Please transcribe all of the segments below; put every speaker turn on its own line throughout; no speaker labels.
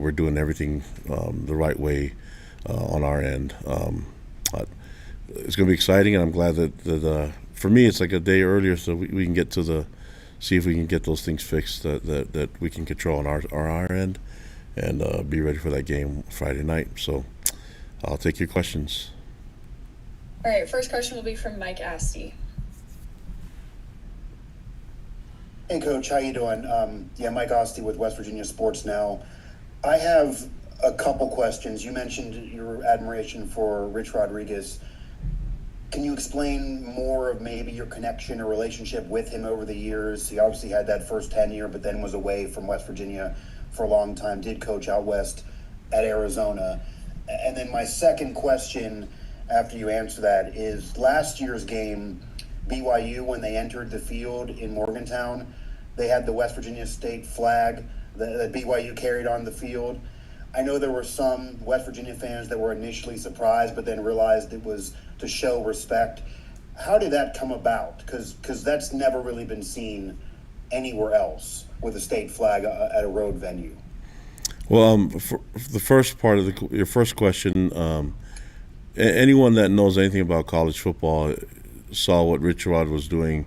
we're doing everything the right way on our end. But it's going to be exciting, and I'm glad that for me it's like a day earlier, so we can get to see if we can get those things fixed that we can control on our end, and be ready for that game Friday night. So I'll take your questions.
All right, first question will be from Mike Asti.
Hey, Coach, how you doing? Mike Asti with West Virginia Sports Now. I have a couple questions. You mentioned your admiration for Rich Rodriguez. Can you explain more of maybe your connection or relationship with him over the years? He obviously had that first tenure, but then was away from West Virginia for a long time, did coach out west at Arizona. And then my second question, after you answer that, is last year's game, BYU, when they entered the field in Morgantown, they had the West Virginia State flag that BYU carried on the field. I know there were some West Virginia fans that were initially surprised, but then realized it was to show respect. How did that come about? Because that's never really been seen anywhere else with a state flag at a road venue.
Well, for the first part of your first question, anyone that knows anything about college football saw what Rich Rod was doing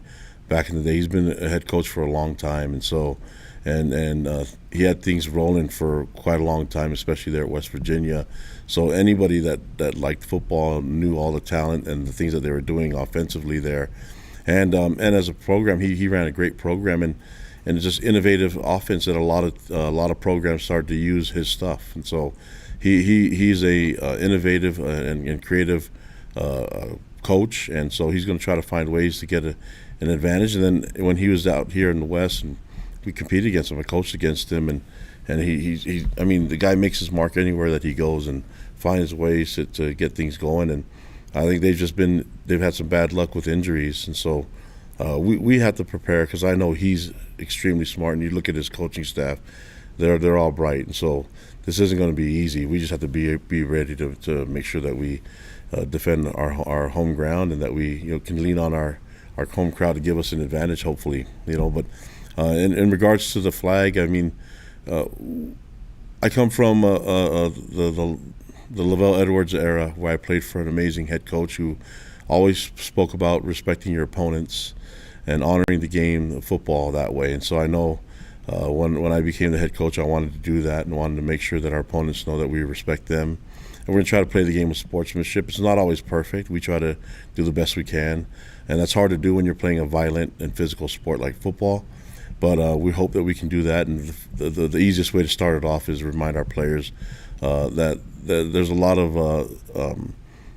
back in the day. He's been a head coach for a long time, and so he had things rolling for quite a long time, especially there at West Virginia. So anybody that liked football knew all the talent and the things that they were doing offensively there, and as a program, he ran a great program, and just innovative offense that a lot of programs started to use his stuff, and so he's a innovative and creative coach, and so he's going to try to find ways to get an advantage. And then when he was out here in the West, and we competed against him, I coached against him, and he I mean, the guy makes his mark anywhere that he goes and finds ways to get things going. And I think they've had some bad luck with injuries, and so we have to prepare, because I know he's extremely smart, and you look at his coaching staff, they're all bright, and so this isn't going to be easy. We just have to be ready to make sure that we defend our home ground, and that we can lean on our home crowd to give us an advantage, hopefully. But in regards to the flag, I mean, I come from the Lavelle Edwards era, where I played for an amazing head coach who always spoke about respecting your opponents and honoring the game of football that way. And so I know when I became the head coach, I wanted to do that and wanted to make sure that our opponents know that we respect them. And we're going to try to play the game with sportsmanship. It's not always perfect. We try to do the best we can, and that's hard to do when you're playing a violent and physical sport like football. But we hope that we can do that, and the easiest way to start it off is remind our players that there's a lot of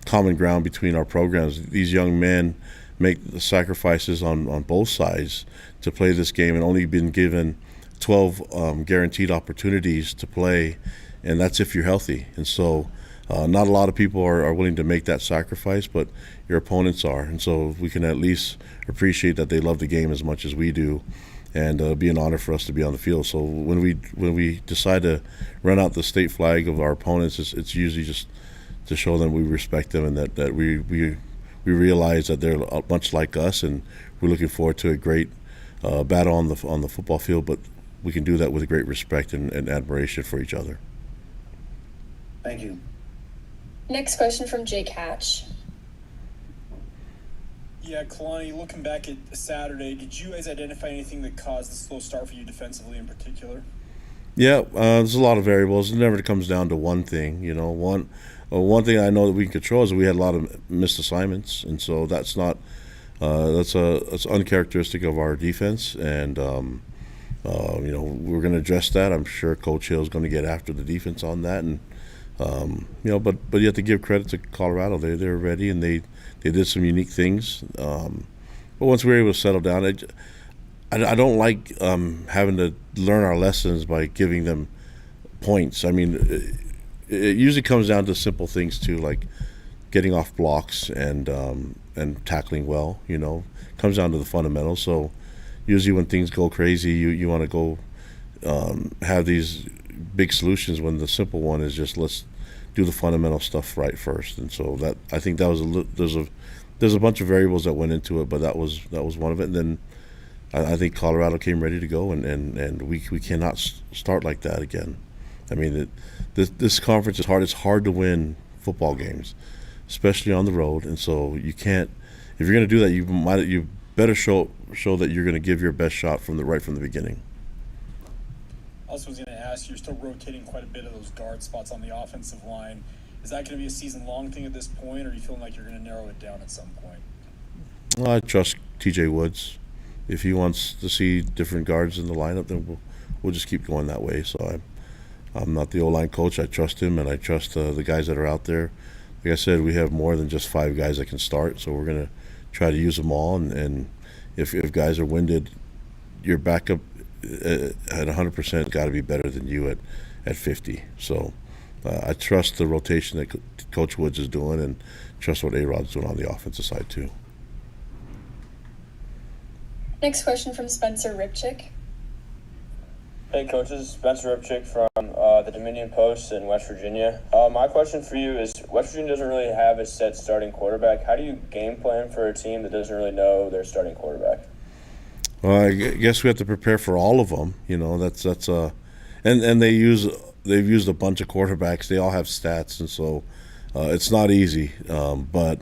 common ground between our programs. These young men make the sacrifices on both sides to play this game, and only been given 12 guaranteed opportunities to play, and that's if you're healthy. And so not a lot of people are willing to make that sacrifice, but your opponents are, and so we can at least appreciate that they love the game as much as we do, and be an honor for us to be on the field. So when we decide to run out the state flag of our opponents, it's usually just to show them we respect them, and that we realize that they're much like us, and we're looking forward to a great battle on the football field. But we can do that with great respect and admiration for each other.
Thank you.
Next question from Jake Hatch.
Yeah, Kalani, looking back at Saturday, did you guys identify anything that caused the slow start for you defensively in particular?
Yeah, there's a lot of variables. It never comes down to one thing. One thing I know that we can control is we had a lot of missed assignments, and so that's uncharacteristic of our defense. And we're going to address that. I'm sure Coach Hill is going to get after the defense on that, and but you have to give credit to Colorado. They're ready, and they did some unique things. But once we were able to settle down, I don't like having to learn our lessons by giving them points. I mean, it usually comes down to simple things too, like getting off blocks and tackling well. It comes down to the fundamentals. So usually when things go crazy, you want to go have these big solutions, when the simple one is just let's do the fundamental stuff right first. And so that, I think that was there's a bunch of variables that went into it, but that was one of it. And then I think Colorado came ready to go, and we cannot start like that again. I mean, this conference is hard. It's hard to win football games, especially on the road. And so you can't. If you're going to do that, you better show that you're going to give your best shot from the beginning.
Also was going to ask, you're still rotating quite a bit of those guard spots on the offensive line. Is that going to be a season-long thing at this point, or are you feeling like you're going to narrow it down at some point?
Well, I trust TJ Woods. If he wants to see different guards in the lineup, then we'll just keep going that way. So I'm not the O-line coach. I trust him, and I trust the guys that are out there. Like I said, we have more than just 5 guys that can start, so we're going to try to use them all. And if guys are winded, your backup at 100% got to be better than you at 50. So I trust the rotation that Coach Woods is doing, and trust what A-Rod's doing on the offensive side too.
Next question from Spencer Ripchick.
Hey, Coach, this is Spencer Ripchick from the Dominion Post in West Virginia. My question for you is, West Virginia doesn't really have a set starting quarterback. How do you game plan for a team that doesn't really know their starting quarterback?
Well, I guess we have to prepare for all of them. You know, and they've used a bunch of quarterbacks. They all have stats, and so it's not easy. But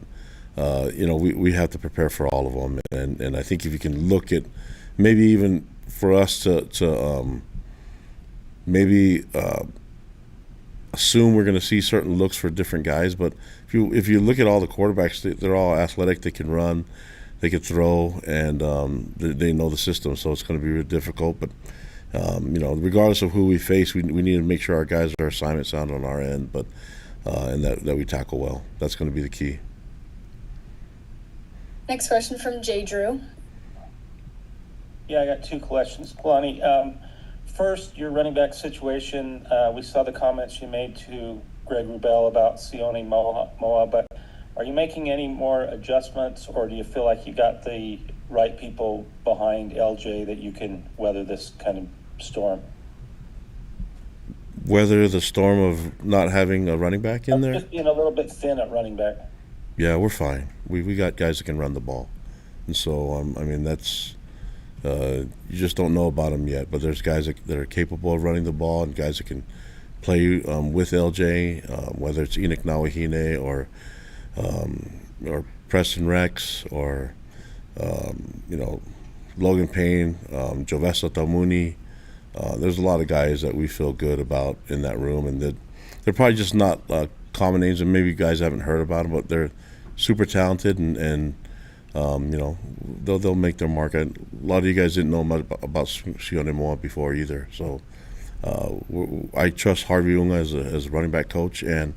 you know, we have to prepare for all of them. And I think if you can look at maybe even for us to maybe assume we're going to see certain looks for different guys, but if you look at all the quarterbacks, they're all athletic. They can run, they can throw, and they know the system. So it's going to be really difficult. But you know, regardless of who we face, we need to make sure our guys are assignment sound on our end, but and that we tackle well. That's going to be the key.
Next question from Jay Drew.
Yeah, I got 2 questions. Kalani, first, your running back situation. We saw the comments you made to Greg Wrubell about Sione Moa, but are you making any more adjustments, or do you feel like you got the right people behind LJ that you can weather this kind of storm?
Weather the storm of not having a running back in there?
Just being a little bit thin at running back.
Yeah, we're fine. We got guys that can run the ball, and so I mean that's you just don't know about them yet. But there's guys that are capable of running the ball, and guys that can play with LJ, whether it's Enoch Nawahine or Preston Rex or you know, Logan Payne, Jovesa Taumuni. There's a lot of guys that we feel good about in that room, and they're probably just not common names, and maybe guys haven't heard about them, but they're super talented, and you know, they'll make their mark. A lot of you guys didn't know much about Sione Moa before either, so I trust Harvey Unga as a running back coach, and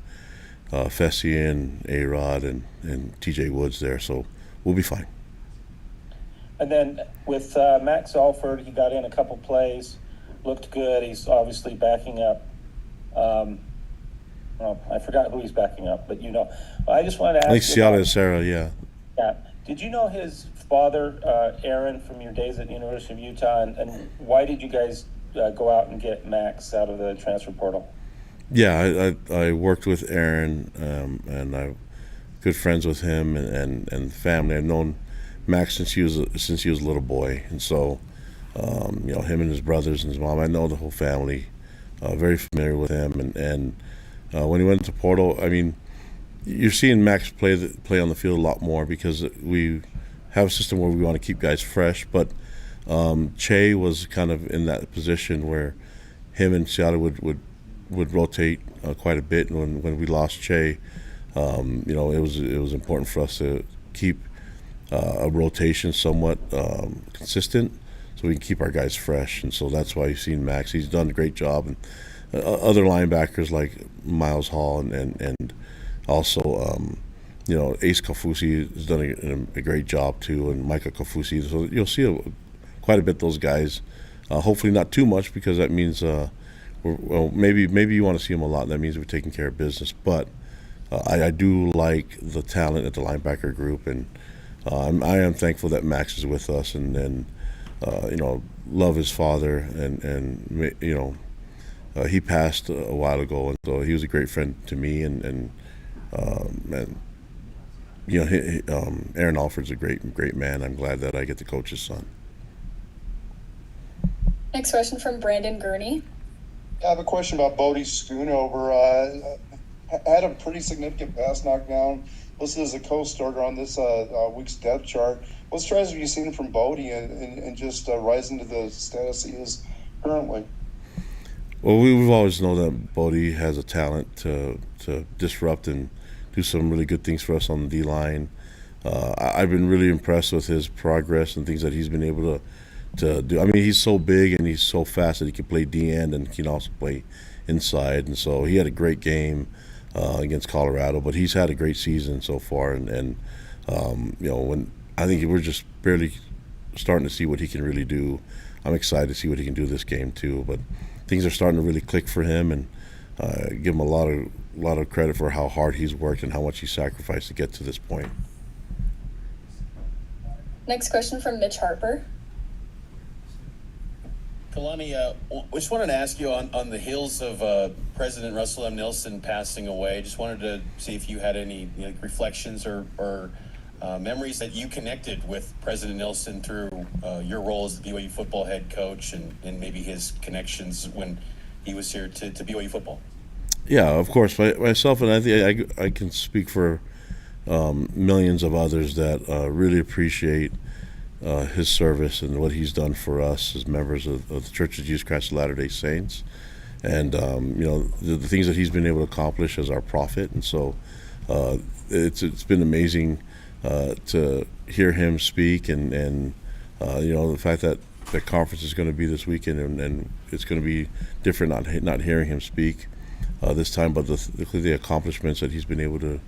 Fessy and A-Rod and TJ Woods there, so we'll be fine.
And then with Max Alford, he got in a couple plays, looked good. He's obviously backing up. Well, I forgot who he's backing up, but you know. I just wanted to ask
I think Ciala and Sarah, yeah.
Yeah. Did you know his father, Aaron, from your days at the University of Utah, and why did you guys go out and get Max out of the transfer portal?
Yeah, I worked with Aaron, and I'm good friends with him and family. I've known Max since he was a little boy, and so you know, him and his brothers and his mom. I know the whole family, very familiar with him, and when he went into portal, I mean, you're seeing Max play on the field a lot more because we have a system where we want to keep guys fresh. But Che was kind of in that position where him and Seattle would rotate quite a bit. And when we lost Che, you know, it was important for us to keep a rotation somewhat consistent, so we can keep our guys fresh. And so that's why you've seen Max. He's done a great job, and other linebackers like Miles Hall and also you know, Ace Kafusi has done a great job too, and Micah Kafusi. So you'll see quite a bit of those guys. Hopefully not too much, because that means well, maybe you want to see them a lot. That means we're taking care of business. But I do like the talent at the linebacker group, and I am thankful that Max is with us, and you know, love his father, and you know, he passed a while ago, and so he was a great friend to me, and you know, Aaron Alford's a great man. I'm glad that I get to coach his son.
Next question from Brandon Gurney.
I have a question about Bodie Schoonover. Had a pretty significant pass knockdown. Listed as a co-starter on this week's depth chart. What strides have you seen from Bodie and just rising to the status he is currently?
Well, we've always known that Bodie has a talent to disrupt and do some really good things for us on the D-line. I've been really impressed with his progress and things that he's been able to do. I mean, he's so big and he's so fast that he can play D-end and can also play inside. And so he had a great game against Colorado, but he's had a great season so far. And when I think we're just barely starting to see what he can really do. I'm excited to see what he can do this game too. But things are starting to really click for him, and give him a lot of credit for how hard he's worked and how much he sacrificed to get to this point.
Next question from Mitch Harper.
Kalani, just wanted to ask you on the heels of President Russell M. Nelson passing away, just wanted to see if you had any reflections or memories that you connected with President Nelson through your role as the BYU football head coach and maybe his connections when he was here to BYU football.
Yeah, of course. Myself, and I think I can speak for millions of others that really appreciate his service and what he's done for us as members of the Church of Jesus Christ of Latter-day Saints, and the things that he's been able to accomplish as our prophet. And so it's been amazing to hear him speak, and the fact that the conference is going to be this weekend, and it's going to be different not hearing him speak this time, but the accomplishments that he's been able to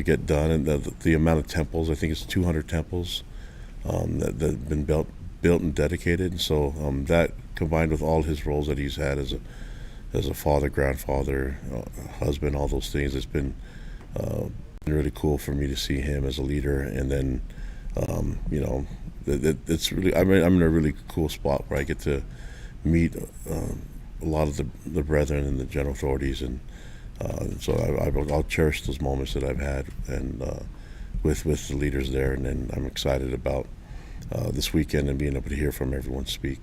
get done, and the amount of temples. I think it's 200 temples that have been built and dedicated. And so that, combined with all his roles that he's had as a father, grandfather, husband, all those things, it's been really cool for me to see him as a leader. And then it's really, I'm in a really cool spot where I get to meet a lot of the brethren and the general authorities, and so I'll cherish those moments that I've had and with the leaders there, and then I'm excited about this weekend and being able to hear from everyone speak.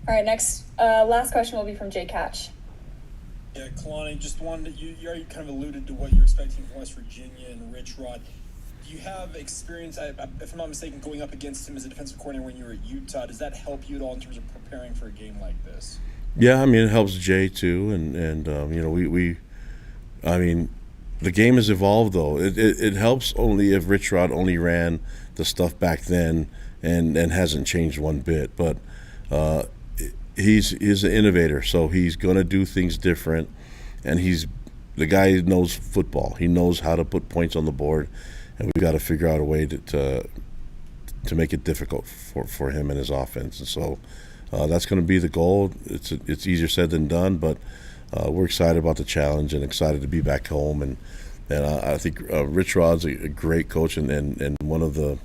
All right, next, last question will be from Jay Catch.
Yeah, Kalani, just wanted you already kind of alluded to what you're expecting from West Virginia and Rich Rod. Do you have experience, if I'm not mistaken, going up against him as a defensive coordinator when you were at Utah? Does that help you at all in terms of preparing for a game like this?
Yeah, I mean, it helps Jay too, and the game has evolved though. It helps only if Rich Rod only ran the stuff back then and hasn't changed one bit. But he's an innovator, so he's going to do things different, and he's the guy who knows football. He knows how to put points on the board, and we've got to figure out a way to make it difficult for him and his offense. And so that's going to be the goal. It's easier said than done, but we're excited about the challenge and excited to be back home. And I think Rich Rod's a great coach and one of the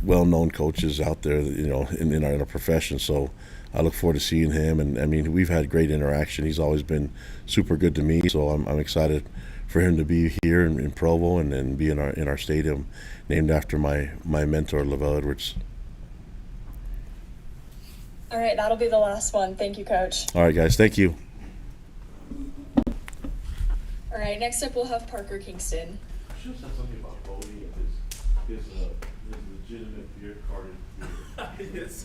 well-known coaches out there, in our profession. So I look forward to seeing him. And I mean, we've had great interaction. He's always been super good to me. So I'm excited for him to be here in Provo and be in our stadium, named after my mentor, Lavelle Edwards.
All right, that'll be the last one. Thank you, Coach.
All right, guys. Thank you.
All right, next up we'll have Parker Kingston.
I should have said something about Bodie and his legitimate beard carded beard.
Yes.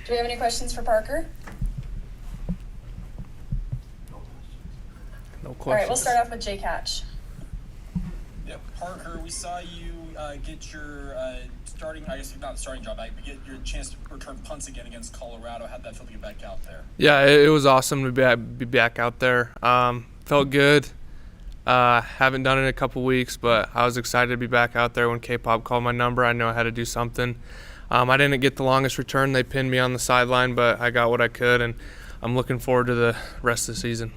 Do we have any questions for Parker?
No questions.
All right, we'll start off with Jay Catch.
Yeah, Parker, we saw you get your starting, I guess not starting job back, but get your chance to return punts again against Colorado. How'd that feel to get back out there?
Yeah, it was awesome to be back out there. Felt good. Haven't done it in a couple weeks, but I was excited to be back out there when K-Pop called my number. I knew I had to do something. I didn't get the longest return. They pinned me on the sideline, but I got what I could, and I'm looking forward to the rest of the season.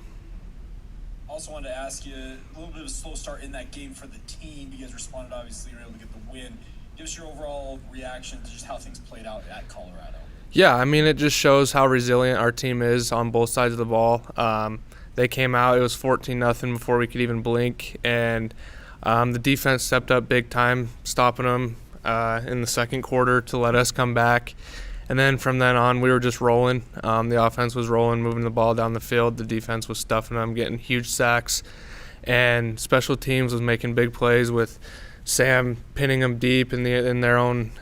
Also wanted to ask you, a little bit of a slow start in that game for the team. You guys responded, obviously, you were able to get the win. Give us your overall reaction to just how things played out at Colorado.
Yeah, I mean, it just shows how resilient our team is on both sides of the ball. They came out, it was 14-0 before we could even blink, and the defense stepped up big time, stopping them in the second quarter to let us come back. And then from then on, we were just rolling. The offense was rolling, moving the ball down the field. The defense was stuffing them, getting huge sacks. And special teams was making big plays with Sam pinning them deep in their own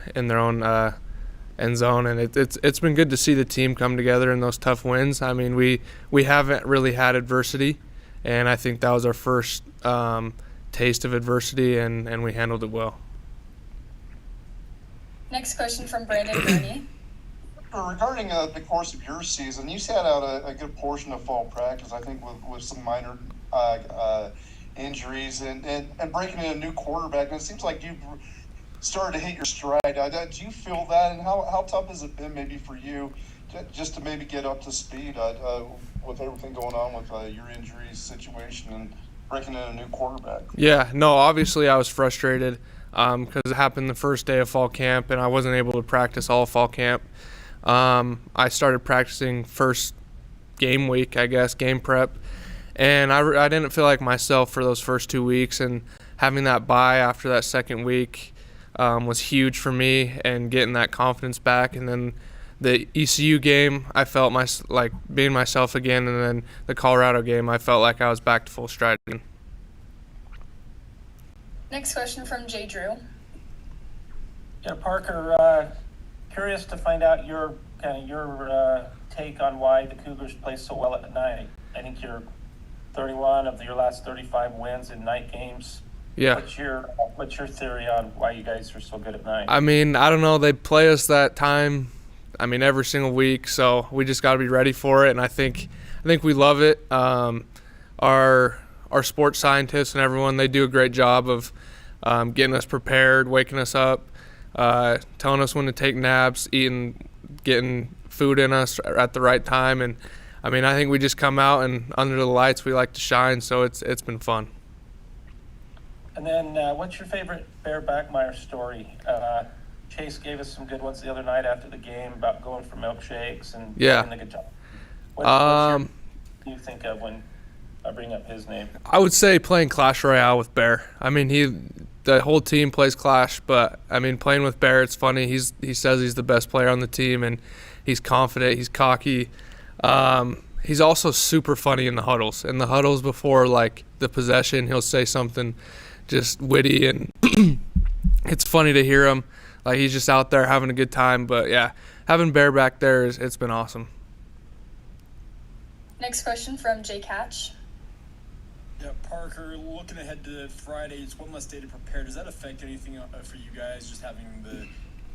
end zone, and it's been good to see the team come together in those tough wins. I mean, we haven't really had adversity, and I think that was our first taste of adversity, and we handled it well.
Next question from Brandon Gurney.
Regarding the course of your season, you sat out a good portion of fall practice, I think, with some minor injuries and breaking in a new quarterback. And it seems like you've started to hit your stride. Do you feel that, and how tough has it been maybe for you just to maybe get up to speed with everything going on with your injury situation and breaking in a new quarterback?
Yeah, no, obviously I was frustrated because it happened the first day of fall camp, and I wasn't able to practice all fall camp. I started practicing first game week, I guess, game prep, and I didn't feel like myself for those first 2 weeks, and having that bye after that second week was huge for me and getting that confidence back. And then the ECU game, I felt like being myself again, and then the Colorado game, I felt like I was back to full stride again.
Next question from Jay Drew.
Yeah, Parker, curious to find out your take on why the Cougars play so well at night. I think you're 31 of your last 35 wins in night games.
Yeah.
What's your theory on why you guys are so good at night?
I mean, I don't know. They play us that time, I mean, every single week, so we just got to be ready for it, and I think we love it. Our sports scientists and everyone, they do a great job of getting us prepared, waking us up, telling us when to take naps, getting food in us at the right time. And I mean, I think we just come out, and under the lights we like to shine, so it's been fun.
And then what's your favorite Bear Backmeyer story? Chase gave us some good ones the other night after the game about going for milkshakes and doing the good job. What do you think of when I bring up his name?
I would say playing Clash Royale with Bear. I mean, the whole team plays Clash, but I mean, playing with Bear, it's funny. He says he's the best player on the team, and he's confident, he's cocky. He's also super funny in the huddles. In the huddles before like the possession, he'll say something just witty, and it's funny to hear him. Like, he's just out there having a good time. But yeah, having Bear back there it's been awesome.
Next question from Jay Catch.
Yeah, Parker, looking ahead to Friday, it's one less day to prepare. Does that affect anything for you guys, just having the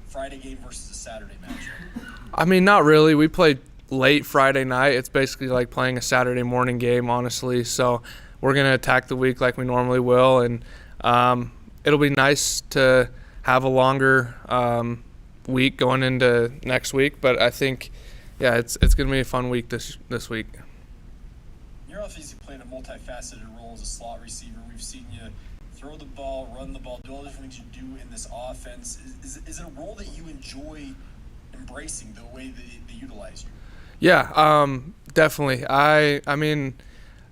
Friday game versus a Saturday matchup?
I mean, not really. We played late Friday night. It's basically like playing a Saturday morning game, honestly. So we're going to attack the week like we normally will, and it'll be nice to have a longer week going into next week. But I think, yeah, it's going to be a fun week this week.
You're obviously playing a multifaceted role as a slot receiver. We've seen you throw the ball, run the ball, do all the different things you do in this offense. Is it a role that you enjoy embracing, the way they utilize you?
Yeah, definitely. I mean,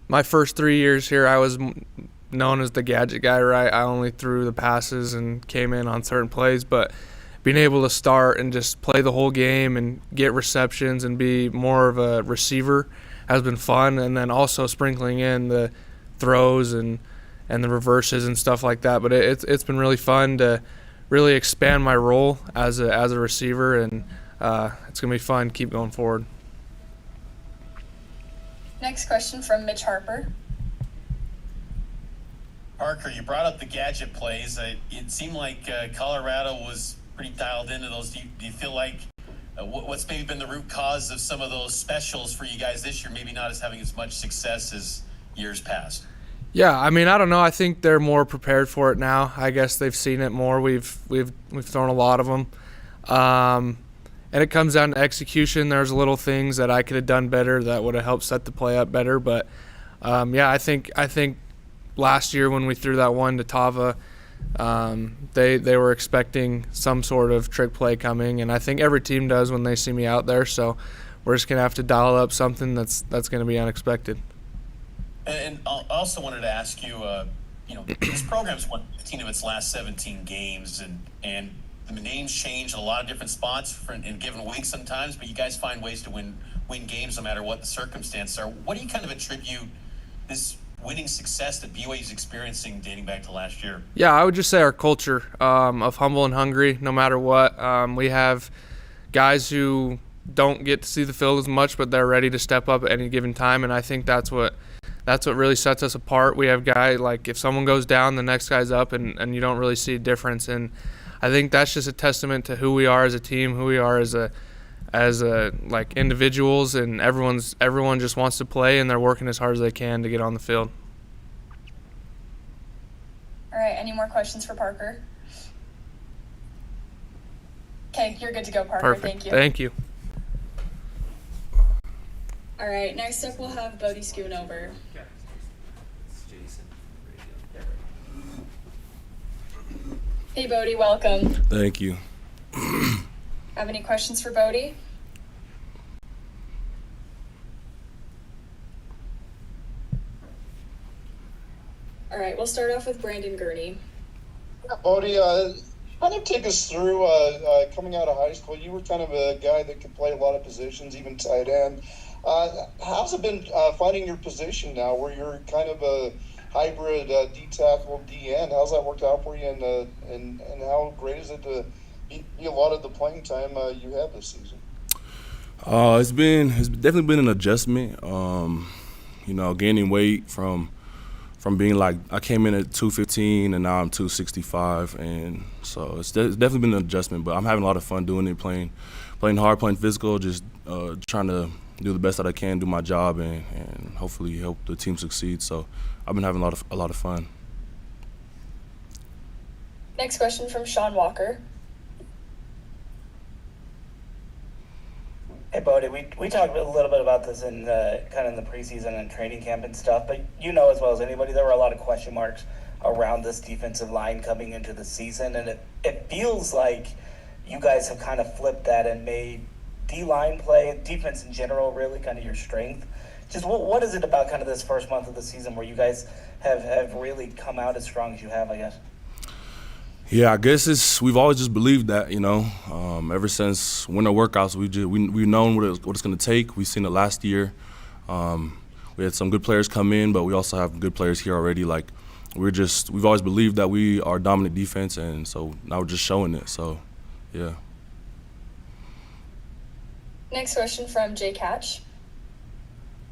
my first 3 years here, I was known as the gadget guy, right? I only threw the passes and came in on certain plays, but being able to start and just play the whole game and get receptions and be more of a receiver has been fun. And then also sprinkling in the throws and the reverses and stuff like that. But it's been really fun to really expand my role as a receiver, and it's going to be fun to keep going forward.
Next question from Mitch Harper.
Parker, you brought up the gadget plays. It seemed like Colorado was pretty dialed into those. Do you feel like what's maybe been the root cause of some of those specials for you guys this year, maybe not as having as much success as years past?
Yeah, I mean, I don't know. I think they're more prepared for it now. I guess they've seen it more. We've thrown a lot of them. And it comes down to execution. There's little things that I could have done better that would have helped set the play up better. But, yeah, I think last year when we threw that one to Tava, They were expecting some sort of trick play coming, and I think every team does when they see me out there. So we're just gonna have to dial up something that's gonna be unexpected.
And I also wanted to ask you, this program's won 15 of its last 17 games, and the names change in a lot of different spots in given weeks sometimes, but you guys find ways to win games no matter what the circumstances are. What do you kind of attribute this winning success that BYU is experiencing dating back to last year?
Yeah, I would just say our culture of humble and hungry no matter what. We have guys who don't get to see the field as much, but they're ready to step up at any given time, and I think that's what really sets us apart. We have guys, like, if someone goes down, the next guy's up, and you don't really see a difference. And I think that's just a testament to who we are as a team, who we are as like individuals, and everyone just wants to play, and they're working as hard as they can to get on the field.
All right, any more questions for Parker? Okay, you're good to go, Parker.
Perfect.
Thank you.
Thank you.
All right, next up we'll have Bodie Schoonover. Hey, Bodie, welcome.
Thank you.
Have any questions for Bodie? All right, we'll start off with Brandon Gurney.
Bodie, kind of take us through coming out of high school. You were kind of a guy that could play a lot of positions, even tight end. How's it been finding your position now, where you're kind of a hybrid D tackle, DN? How's that worked out for you, and how great is it to be a lot of the playing time you have this season?
It's definitely been an adjustment. Gaining weight from being like, I came in at 215 and now I'm 265, and so it's definitely been an adjustment. But I'm having a lot of fun doing it, playing hard, playing physical, just trying to do the best that I can, do my job, and hopefully help the team succeed. So I've been having a lot of fun.
Next question from Sean Walker.
Hey, Bodie, we talked a little bit about this in kind of in the preseason and training camp and stuff, but you know as well as anybody, there were a lot of question marks around this defensive line coming into the season, and it feels like you guys have kind of flipped that and made D-line play, defense in general, really kind of your strength. Just what is it about kind of this first month of the season where you guys have really come out as strong as you have, I guess?
Yeah, I guess we've always just believed that, ever since winter workouts, we've known what it's going to take. We've seen it last year. We had some good players come in, but we also have good players here already. Like, we've always believed that we are dominant defense, and so now we're just showing it. So, yeah.
Next question from Jay Catch.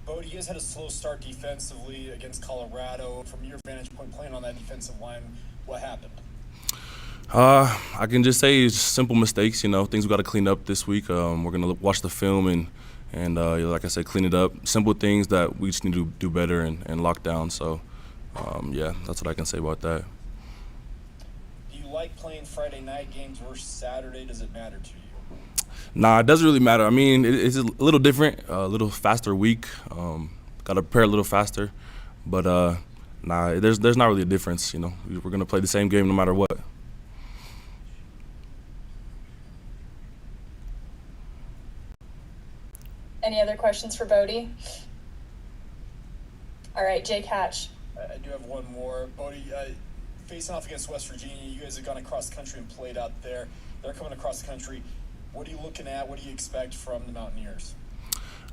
Bodie, you guys had a slow start defensively against Colorado. From your vantage point, playing on that defensive line, what happened?
I can just say it's simple mistakes, things we got to clean up this week. We're going to watch the film and like I said, clean it up. Simple things that we just need to do better and lock down. So, that's what I can say about that.
Do you like playing Friday night games versus Saturday? Does it matter to you?
Nah, it doesn't really matter. I mean, it's a little different, a little faster week. Got to prepare a little faster. But, there's not really a difference, We're going to play the same game no matter what.
Any other questions for Bodie? All right, Jake Hatch.
I do have one more. Bodie, facing off against West Virginia, you guys have gone across the country and played out there. They're coming across the country. What are you looking at? What do you expect from the Mountaineers?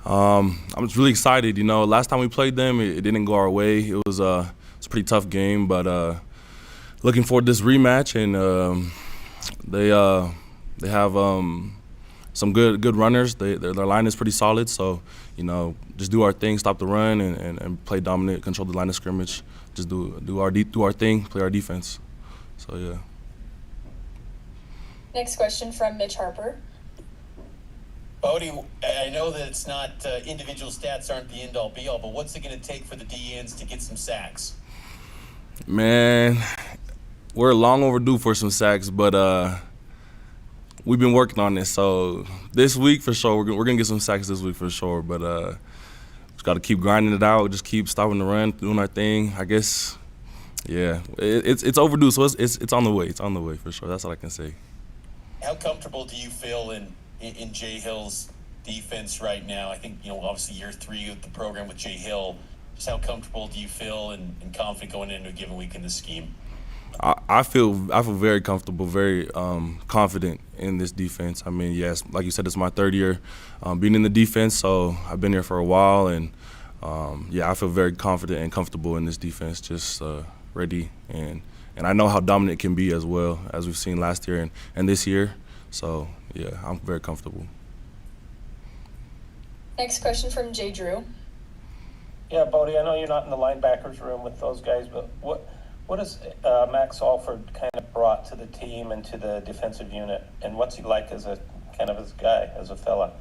I'm just really excited. Last time we played them, it didn't go our way. It was a pretty tough game, but looking forward to this rematch. And they have some good runners. Their line is pretty solid, so just do our thing, stop the run, and play dominant, control the line of scrimmage. Just do our thing, play our defense. So yeah.
Next question from Mitch Harper.
Bodie, I know that it's not individual stats aren't the end all be all, but what's it going to take for the DNs to get some sacks?
Man, we're long overdue for some sacks, but we've been working on this. So this week for sure, we're gonna get some sacks this week for sure. But just got to keep grinding it out, just keep stopping the run, doing our thing. I guess Yeah, it's overdue, so it's on the way. It's on the way for sure. That's all I can say.
How comfortable do you feel in Jay Hill's defense right now? I think, obviously year 3 of the program with Jay Hill. Just how comfortable do you feel and confident going into a given week in the scheme?
I feel very comfortable, very confident in this defense. I mean, yes, like you said, it's my 3rd year being in the defense, so I've been here for a while, and I feel very confident and comfortable in this defense, just ready, and I know how dominant it can be as well, as we've seen last year and this year. So, yeah, I'm very comfortable.
Next question from Jay Drew.
Yeah, Bodie, I know you're not in the linebackers room with those guys, but what has Max Alford kind of brought to the team and to the defensive unit, and what's he like as a kind of as a guy, as a fella?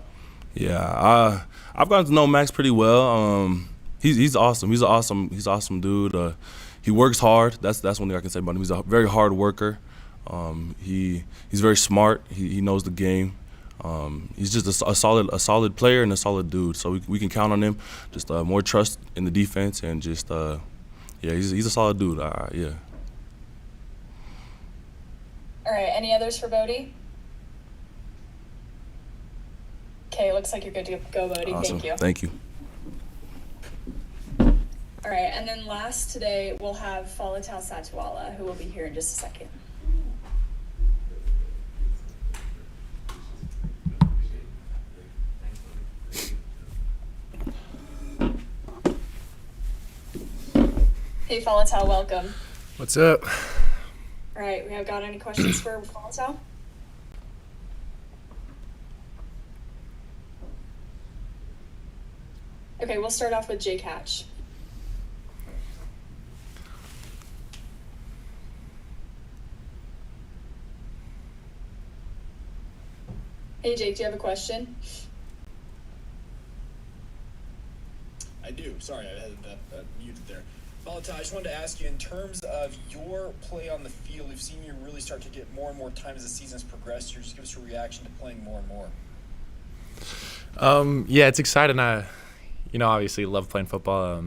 Yeah, I've gotten to know Max pretty well. He's awesome. He's an awesome dude. He works hard. That's one thing I can say about him. He's a very hard worker. He's very smart. He knows the game. He's just a solid player and a solid dude. So we can count on him. Just more trust in the defense and just he's a solid dude. Yeah.
All right, any others for Bodie? Okay, looks like you're good to go, Bodie.
Awesome.
Thank you.
Thank you.
All right, and then last today we'll have Faletau Satuala, who will be here in just a second. Hey, Faletau, welcome.
What's up?
All right, we have got any questions for Faletau? Okay, we'll start off with Jake Hatch. Hey, Jake, do you have a question?
I do. Sorry, I had that muted there. Faletau, I just wanted to ask you, in terms of your play on the field, we've seen you really start to get more and more time as the season's progressed. Just give us your reaction to playing more and more.
Yeah, it's exciting. I obviously love playing football,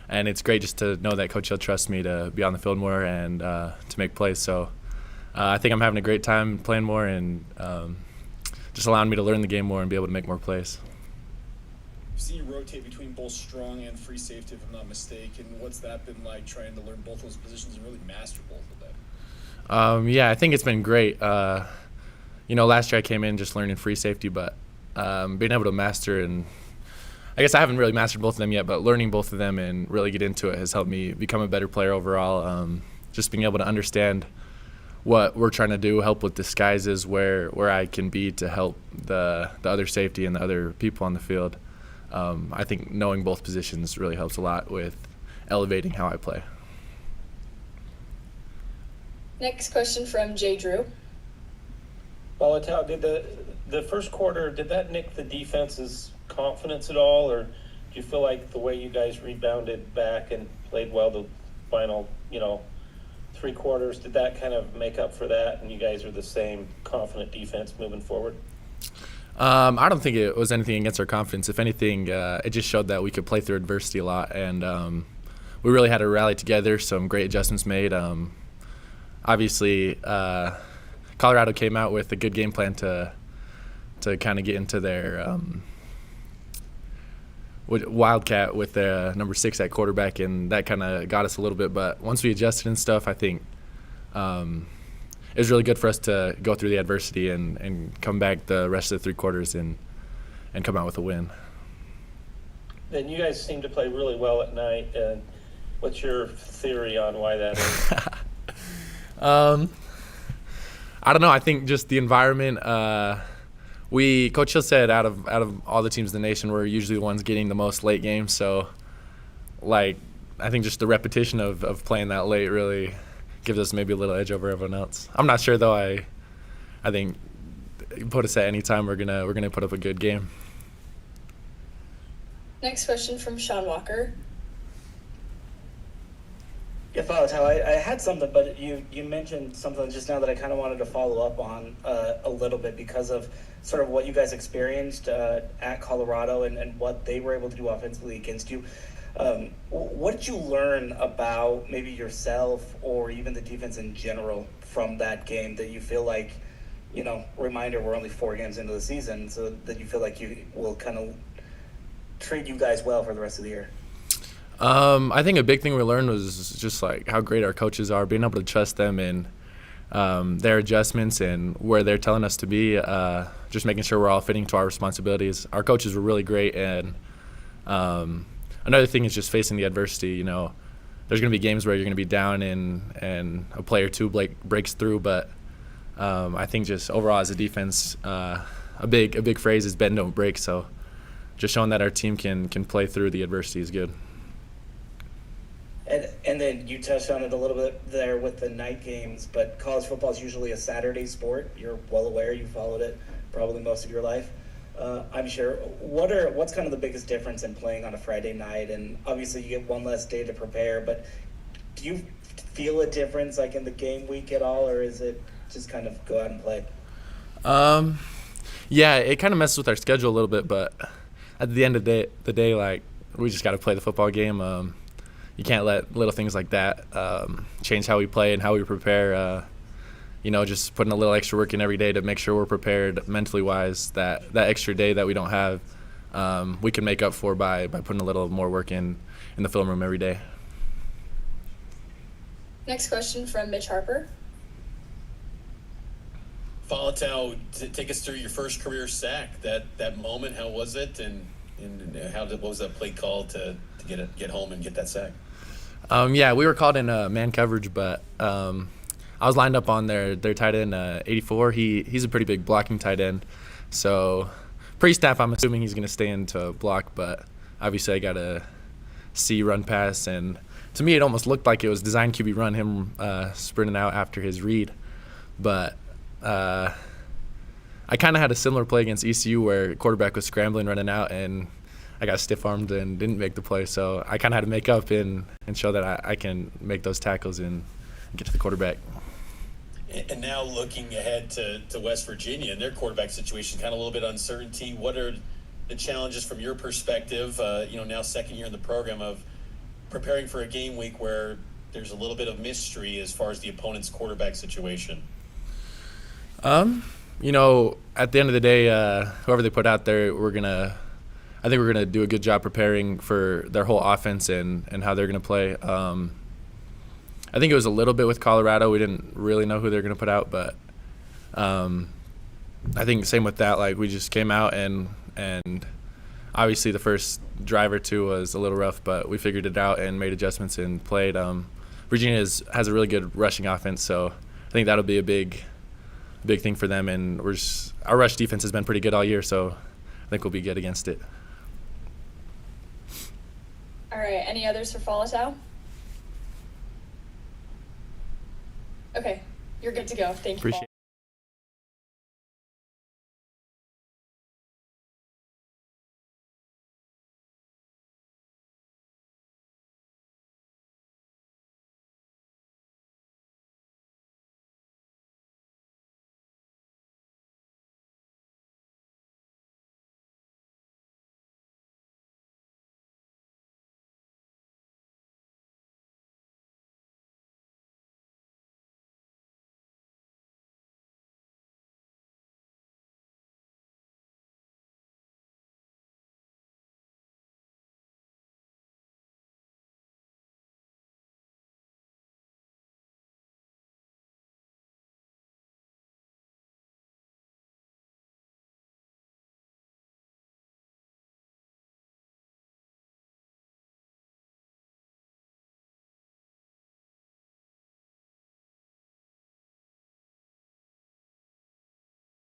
and it's great just to know that Coach Hill trusts me to be on the field more and to make plays. So I think I'm having a great time playing more and just allowing me to learn the game more and be able to make more plays.
I've seen you rotate between both strong and free safety, if I'm not mistaken. What's that been like, trying to learn both those positions and really master both of them?
Yeah, I think it's been great. Last year I came in just learning free safety, but being able to master, and I guess I haven't really mastered both of them yet, but learning both of them and really get into it has helped me become a better player overall. Just being able to understand what we're trying to do, help with disguises, where I can be to help the other safety and the other people on the field. I think knowing both positions really helps a lot with elevating how I play.
Next question from Jay Drew.
Faletau, did the first quarter, did that nick the defense's confidence at all, or do you feel like the way you guys rebounded back and played well the final, 3 quarters, did that kind of make up for that, and you guys are the same confident defense moving forward?
I don't think it was anything against our confidence. If anything, it just showed that we could play through adversity a lot, and we really had to rally together. Some great adjustments made. Obviously, Colorado came out with a good game plan to kind of get into their wildcat with the number 6 at quarterback, and that kind of got us a little bit. But once we adjusted and stuff, I think it was really good for us to go through the adversity and come back the rest of the 3 quarters and come out with a win.
Then you guys seem to play really well at night. And what's your theory on why that is?
I don't know. I think just the environment. Coach Hill said out of all the teams in the nation, we're usually the ones getting the most late games. So, I think just the repetition of playing that late really gives us maybe a little edge over everyone else. I'm not sure though. I think put us at any time, we're gonna put up a good game.
Next question from Sean Walker.
Yeah, Faletau, I had something, but you mentioned something just now that I kind of wanted to follow up on a little bit because of sort of what you guys experienced at Colorado and what they were able to do offensively against you. What did you learn about maybe yourself or even the defense in general from that game that you feel like, reminder, we're only 4 games into the season, so that you feel like you will kind of treat you guys well for the rest of the year?
I think a big thing we learned was just like how great our coaches are, being able to trust them and their adjustments and where they're telling us to be, just making sure we're all fitting to our responsibilities. Our coaches were really great, and another thing is just facing the adversity. There's going to be games where you're going to be down and a play or two breaks through, but I think just overall as a defense, a big phrase is bend, don't break. So just showing that our team can play through the adversity is good.
And then you touched on it a little bit there with the night games, but college football is usually a Saturday sport. You're well aware. You followed it probably most of your life, I'm sure. What's kind of the biggest difference in playing on a Friday night? And obviously you get one less day to prepare, but do you feel a difference like in the game week at all, or is it just kind of go out and play?
Yeah, it kind of messes with our schedule a little bit, but at the end of the day, like, we just got to play the football game. You can't let little things like that change how we play and how we prepare. Just putting a little extra work in every day to make sure we're prepared mentally wise. That extra day that we don't have, we can make up for by putting a little more work in the film room every day.
Next question from Mitch Harper.
Faletau, take us through your first career sack. That moment, how was it, and what was that play called to get home and get that sack?
Yeah, we were called in man coverage, but I was lined up on their tight end, 84. He's a pretty big blocking tight end, so pre-snap I'm assuming he's going to stay into block, but obviously I got to see run pass, and to me it almost looked like it was designed QB run, him sprinting out after his read, but I kind of had a similar play against ECU where quarterback was scrambling, running out, and I got stiff-armed and didn't make the play. So I kind of had to make up and show that I can make those tackles and get to the quarterback.
And now looking ahead to West Virginia and their quarterback situation, kind of a little bit of uncertainty. What are the challenges from your perspective, now second year in the program, of preparing for a game week where there's a little bit of mystery as far as the opponent's quarterback situation?
At the end of the day, whoever they put out there, I think we're gonna do a good job preparing for their whole offense and how they're gonna play. I think it was a little bit with Colorado. We didn't really know who they're gonna put out, but I think same with that. Like, we just came out and obviously the first drive or two was a little rough, but we figured it out and made adjustments and played. Virginia has a really good rushing offense, so I think that'll be a big thing for them. And our rush defense has been pretty good all year, so I think we'll be good against it.
All right, any others for Faletau? Okay, you're good to go. Thank you.
Appreciate it.